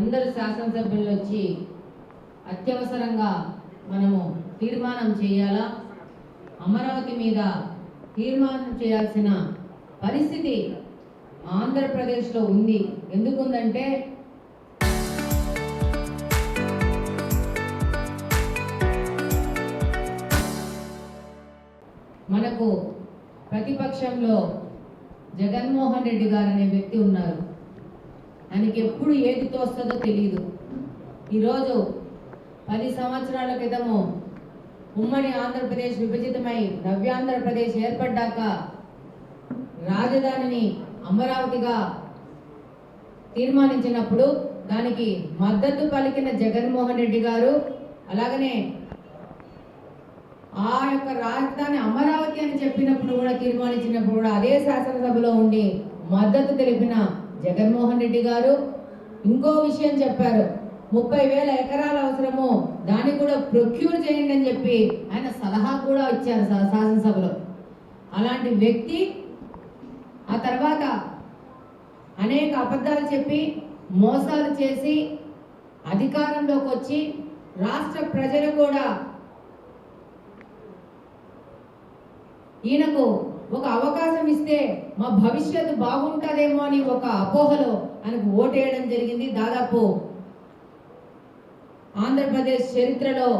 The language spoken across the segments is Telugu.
అందరు శాసనసభ్యులు వచ్చి అత్యవసరంగా మనము తీర్మానం చేయాలా, అమరావతి మీద తీర్మానం చేయాల్సిన పరిస్థితి ఆంధ్రప్రదేశ్లో ఉంది. ఎందుకుందంటే మనకు ప్రతిపక్షంలో జగన్మోహన్ రెడ్డి గారు అనే వ్యక్తి ఉన్నారు. ఆయనకి ఎప్పుడు ఏది తోస్తుందో తెలియదు. ఈరోజు 10 సంవత్సరాల క్రితము ఉమ్మడి ఆంధ్రప్రదేశ్ విభజితమై నవ్యాంధ్రప్రదేశ్ ఏర్పడ్డాక రాజధానిని అమరావతిగా తీర్మానించినప్పుడు దానికి మద్దతు పలికిన జగన్మోహన్ రెడ్డి గారు, అలాగనే ఆ యొక్క రాజధాని అమరావతి అని చెప్పినప్పుడు కూడా తీర్మానించినప్పుడు కూడా అదే శాసనసభలో ఉండి మద్దతు తెలిపిన జగన్మోహన్ రెడ్డి గారు ఇంకో విషయం చెప్పారు. 30,000 ఎకరాల అవసరము, దాన్ని కూడా ప్రొక్యూర్ చేయండి అని చెప్పి ఆయన సలహా కూడా ఇచ్చారు శాసనసభలో. అలాంటి వ్యక్తి ఆ తర్వాత అనేక అబద్ధాలు చెప్పి మోసాలు చేసి అధికారంలోకి వచ్చి రాష్ట్ర ప్రజలు కూడా ఈయనకు ఒక అవకాశం ఇస్తే మా భవిష్యత్తు బాగుంటుందేమో అని ఒక అపోహలో ఆయనకు ఓటేయడం జరిగింది. దాదాపు ఆంధ్రప్రదేశ్ చరిత్రలో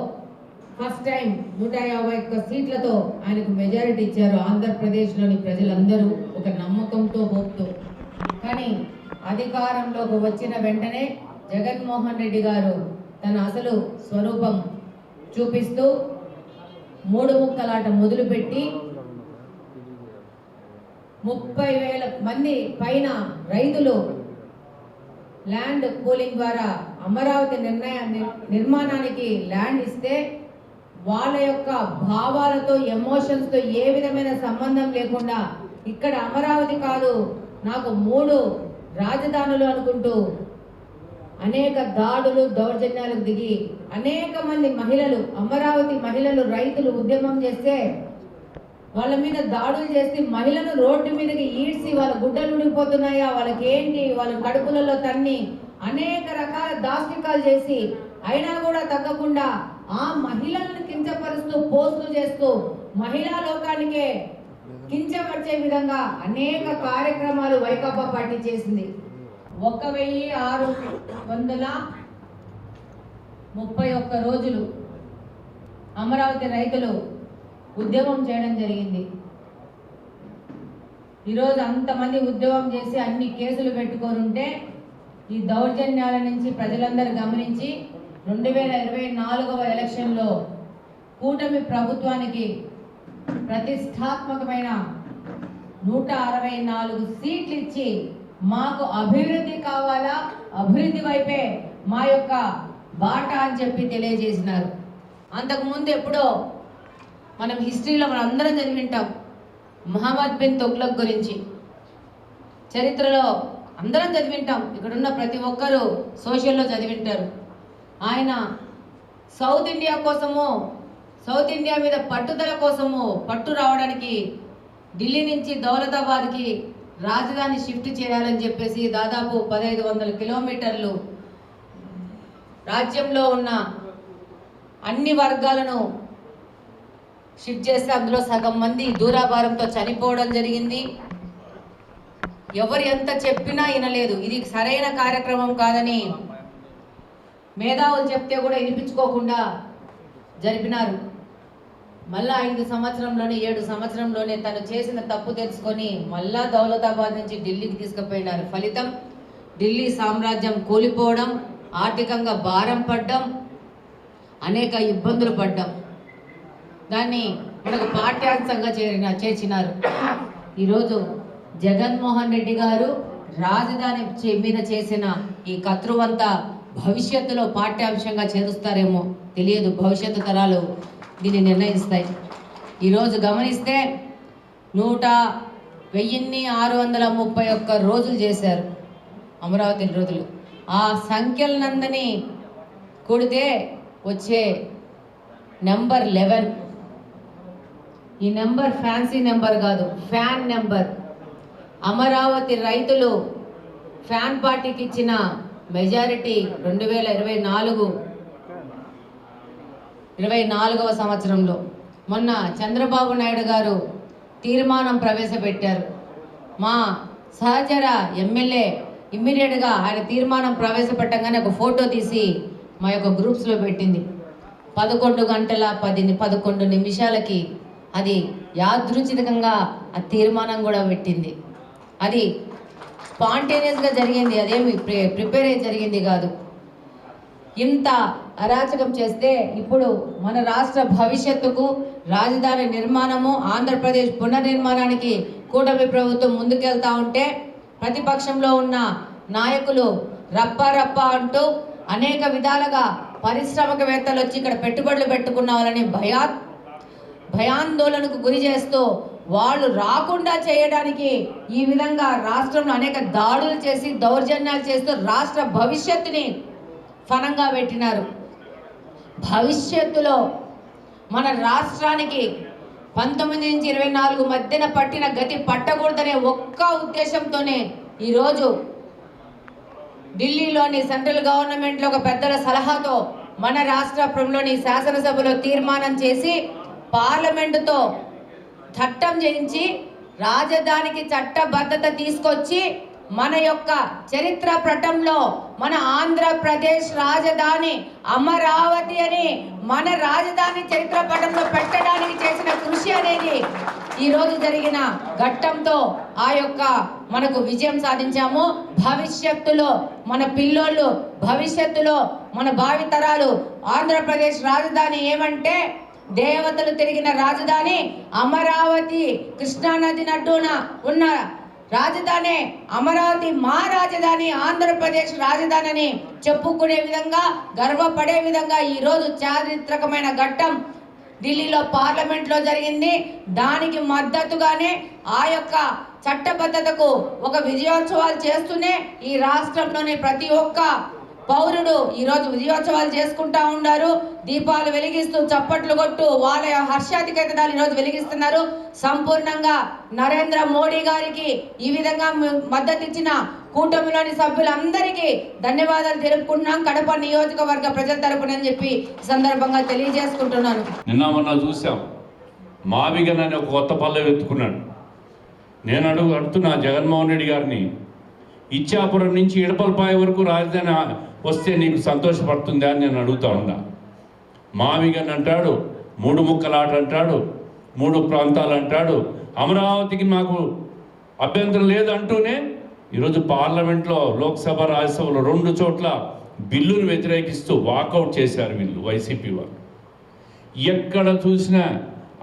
ఫస్ట్ టైం 151 సీట్లతో ఆయనకు మెజారిటీ ఇచ్చారు ఆంధ్రప్రదేశ్లోని ప్రజలందరూ ఒక నమ్మకంతో, హోప్తో. కానీ అధికారంలోకి వచ్చిన వెంటనే జగన్మోహన్ రెడ్డి గారు తన అసలు స్వరూపం చూపిస్తూ 3 ముక్కలాట మొదలుపెట్టి 30,000 మంది పైన రైతులు ల్యాండ్ పూలింగ్ ద్వారా అమరావతి నిర్మాణానికి ల్యాండ్ ఇస్తే వాళ్ళ యొక్క భావాలతో, ఎమోషన్స్తో ఏ విధమైన సంబంధం లేకుండా ఇక్కడ అమరావతి కాదు నాకు 3 రాజధానులు అనుకుంటూ అనేక దాడులు, దౌర్జన్యాలకు దిగి అనేక మంది మహిళలు, అమరావతి మహిళలు, రైతులు ఉద్యమం చేస్తే వాళ్ళ మీద దాడులు చేసి మహిళను రోడ్డు మీదకి ఈడ్చి వాళ్ళ గుడ్డలు ఉడికిపోతున్నాయా, వాళ్ళకి ఏంటి, వాళ్ళ కడుపులలో తన్ని అనేక రకాల దాష్టికాలు చేసి అయినా కూడా తగ్గకుండా ఆ మహిళలను కించపరుస్తూ పోస్టులు చేస్తూ మహిళా లోకానికే కించపరిచే విధంగా అనేక కార్యక్రమాలు వైకాపా పార్టీ చేసింది. 1631 రోజులు అమరావతి రైతులు ఉద్యమం చేయడం జరిగింది. ఈరోజు అంతమంది ఉద్యమం చేసి అన్ని కేసులు పెట్టుకోనుంటే ఈ దౌర్జన్యాల నుంచి ప్రజలందరూ గమనించి 2024వ ఎలక్షన్లో కూటమి ప్రభుత్వానికి ప్రతిష్టాత్మకమైన 164 సీట్లు ఇచ్చి మాకు అభివృద్ధి కావాలా, అభివృద్ధి వైపే మా యొక్క బాట అని చెప్పి తెలియజేసినారు. అంతకుముందు ఎప్పుడో మనం హిస్టరీలో మనం అందరం చదివింటాం మహమ్మద్ బిన్ తుగ్లక్ గురించి. చరిత్రలో అందరం చదివింటాం, ఇక్కడున్న ప్రతి ఒక్కరూ సోషల్లో చదివింటారు. ఆయన సౌత్ ఇండియా కోసము, సౌత్ ఇండియా మీద పట్టుదల కోసము పట్టు రావడానికి ఢిల్లీ నుంచి దౌలతాబాద్కి రాజధాని షిఫ్ట్ చేయాలని చెప్పేసి దాదాపు 1500 కిలోమీటర్లు రాజ్యంలో ఉన్న అన్ని వర్గాలను షిఫ్ట్ చేస్తే అందులో సగం మంది దూరాభారంతో చనిపోవడం జరిగింది. ఎవరు ఎంత చెప్పినా వినలేదు. ఇది సరైన కార్యక్రమం కాదని మేధావులు చెప్తే కూడా వినిపించుకోకుండా జరిపినారు. మళ్ళా 5 సంవత్సరంలోనే 7 సంవత్సరంలోనే తను చేసిన తప్పు తెలుసుకొని మళ్ళా దౌలతాబాద్ నుంచి ఢిల్లీకి తీసుకుపోయినారు. ఫలితం ఢిల్లీ సామ్రాజ్యం కూలిపోవడం, ఆర్థికంగా భారం పడ్డం, అనేక ఇబ్బందులు పడ్డం. దాన్ని మనకు పాఠ్యాంశంగా చేర్చినారు. ఈరోజు జగన్మోహన్ రెడ్డి గారు రాజధాని మీద చేసిన ఈ కత్రువంతా భవిష్యత్తులో పాఠ్యాంశంగా చేరుస్తారేమో తెలియదు. భవిష్యత్తు తరాలు దీన్ని నిర్ణయిస్తాయి. ఈరోజు గమనిస్తే 1631 రోజులు చేశారు అమరావతి రోజులు. ఆ సంఖ్యలనందని కూడితే వచ్చే నెంబర్ 11. ఈ నెంబర్ ఫ్యాన్సీ నెంబర్ కాదు, ఫ్యాన్ నెంబర్. అమరావతి రైతులు ఫ్యాన్ పార్టీకి ఇచ్చిన మెజారిటీ 2024వ సంవత్సరంలో మొన్న చంద్రబాబు నాయుడు గారు తీర్మానం ప్రవేశపెట్టారు. మా సహచర ఎమ్మెల్యే ఇమ్మీడియట్గా ఆయన తీర్మానం ప్రవేశపెట్టగానే ఒక ఫోటో తీసి మా యొక్క గ్రూప్స్లో పెట్టింది. 11 గంటల 11 నిమిషాలకి అది యాదృచ్ఛికంగా ఆ తీర్మానం కూడా పెట్టింది. అది స్పాంటేనియస్గా జరిగింది, అదేమి ప్రిపేర్ అయ్యి జరిగింది కాదు. ఇంత అరాచకం చేస్తే ఇప్పుడు మన రాష్ట్ర భవిష్యత్తుకు రాజధాని నిర్మాణము, ఆంధ్రప్రదేశ్ పునర్నిర్మాణానికి కూటమి ప్రభుత్వం ముందుకెళ్తా ఉంటే ప్రతిపక్షంలో ఉన్న నాయకులు రప్ప అంటూ అనేక విధాలుగా పారిశ్రామికవేత్తలు వచ్చి ఇక్కడ పెట్టుబడులు పెట్టుకున్న వాళ్ళని భయాందోళనకు గురి చేస్తూ వాళ్ళు రాకుండా చేయడానికి ఈ విధంగా రాష్ట్రంలో అనేక దాడులు చేసి దౌర్జన్యాలు చేస్తూ రాష్ట్ర భవిష్యత్తుని ఫలంగా పెట్టినారు. భవిష్యత్తులో మన రాష్ట్రానికి 19 నుంచి 24 మధ్యన పట్టిన గతి పట్టకూడదనే ఒక్క ఉద్దేశంతోనే ఈరోజు ఢిల్లీలోని సెంట్రల్ గవర్నమెంట్లో ఒక పెద్దల సలహాతో మన రాష్ట్రంలోని శాసనసభలో తీర్మానం చేసి పార్లమెంటుతో చట్టం చేయించి రాజధానికి చట్టబద్ధత తీసుకొచ్చి మన యొక్క చరిత్ర పటంలో మన ఆంధ్రప్రదేశ్ రాజధాని అమరావతి అని మన రాజధాని చరిత్ర పటంలో పెట్టడానికి చేసిన కృషి అనేది ఈరోజు జరిగిన ఘట్టంతో ఆ యొక్క మనకు విజయం సాధించాము. భవిష్యత్తులో మన పిల్లోళ్ళు, భవిష్యత్తులో మన భావితరాలు ఆంధ్రప్రదేశ్ రాజధాని ఏమంటే దేవతలు తిరిగిన రాజధాని అమరావతి, కృష్ణానది నడున ఉన్న రాజధాని అమరావతి, మా రాజధాని ఆంధ్రప్రదేశ్ రాజధాని అని చెప్పుకునే విధంగా, గర్వపడే విధంగా ఈరోజు చారిత్రకమైన ఘట్టం ఢిల్లీలో పార్లమెంట్లో జరిగింది. దానికి మద్దతుగానే ఆ యొక్క చట్టబద్ధతకు ఒక విజయోత్సవాలు చేస్తూనే ఈ రాష్ట్రంలోని ప్రతి ఒక్క పౌరుడు ఈరోజు విజయోత్సవాలు చేసుకుంటా ఉన్నారు. దీపాలు వెలిగిస్తూ చప్పట్లు కొట్టు వాళ్ళ హర్షాతికేతనాలు ఈరోజు వెలిగిస్తున్నారు. సంపూర్ణంగా నరేంద్ర మోడీ గారికి ఈ విధంగా మద్దతు ఇచ్చిన కూటమిలోని సభ్యులందరికీ ధన్యవాదాలు తెలుపుకుంటున్నాం, కడప నియోజకవర్గ ప్రజల తరపున అని చెప్పి సందర్భంగా తెలియజేసుకుంటున్నాను. నిన్న మొన్న చూసాం, మావిగన్ అని ఒక కొత్త పల్లె వెతుకున్నాడు. నేను అడుగుతున్నా జగన్మోహన్ రెడ్డి గారిని, ఇచ్చాపురం నుంచి ఇడపలపాయ వరకు రాజధాని వస్తే నీకు సంతోషపడుతుందా అని నేను అడుగుతా ఉన్నా. మావిగన్ అంటాడు, 3 ముక్కలాట అంటాడు, 3 ప్రాంతాలు అంటాడు, అమరావతికి మాకు అభ్యంతరం లేదు అంటూనే ఈరోజు పార్లమెంట్లో, లోక్సభ, రాజ్యసభలో 2 చోట్ల బిల్లును వ్యతిరేకిస్తూ వాకౌట్ చేశారు వీళ్ళు, వైసీపీ వాళ్ళు. ఎక్కడ చూసినా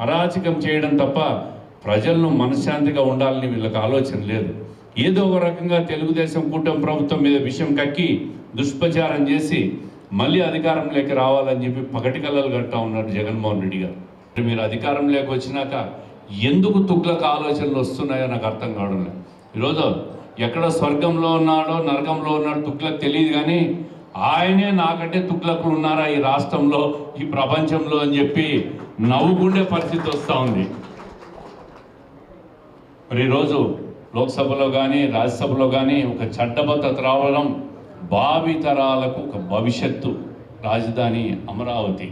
అరాచకం చేయడం తప్ప ప్రజలను మనశ్శాంతిగా ఉండాలని వీళ్ళకి ఆలోచన లేదు. ఏదో ఒక రకంగా తెలుగుదేశం కూటమి ప్రభుత్వం మీద విషయం కక్కి దుష్ప్రచారం చేసి మళ్ళీ అధికారంలోకి రావాలని చెప్పి పగటి కళ్ళలు కట్టా ఉన్నాడు జగన్మోహన్ రెడ్డి గారు. మీరు అధికారంలోకి వచ్చినాక ఎందుకు తుగ్లక్ ఆలోచనలు వస్తున్నాయో నాకు అర్థం కావడం లేదు. ఈరోజు ఎక్కడ స్వర్గంలో ఉన్నాడో నరకంలో ఉన్నాడో తుగ్లక్ తెలియదు, కానీ ఆయనే నాకంటే తుగ్లకులు ఉన్నారా ఈ రాష్ట్రంలో, ఈ ప్రపంచంలో అని చెప్పి నవ్వుకుండే పరిస్థితి వస్తూ ఉంది. మరి ఈరోజు లోక్సభలో కానీ రాజ్యసభలో కానీ ఒక చట్టబద్ధత రావడం, భావితరాలకు ఒక భవిష్యత్తు రాజధాని అమరావతి.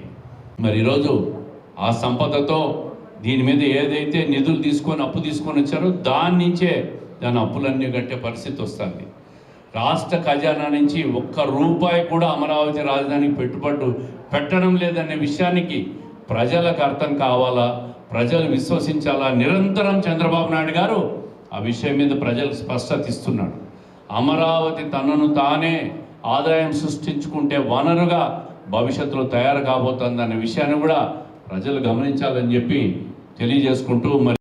మరి ఈరోజు ఆ సంపదతో దీని మీద ఏదైతే నిధులు తీసుకొని అప్పు తీసుకొని వచ్చారో దాని నుంచే దాని అప్పులన్నీ కట్టే పరిస్థితి వస్తుంది. రాష్ట్ర ఖజానా నుంచి ₹1 కూడా అమరావతి రాజధానికి పెట్టుబడులు పెట్టడం లేదనే విషయానికి ప్రజలకు అర్థం కావాలా, ప్రజలు విశ్వసించాలా. నిరంతరం చంద్రబాబు నాయుడు గారు ఆ విషయం మీద ప్రజలకు స్పష్టత ఇస్తున్నాడు. అమరావతి తనను తానే ఆదాయం సృష్టించుకుంటే వనరుగా భవిష్యత్తులో తయారు కాబోతుందనే విషయాన్ని కూడా ప్రజలు గమనించాలని చెప్పి తెలియజేసుకుంటూ మరి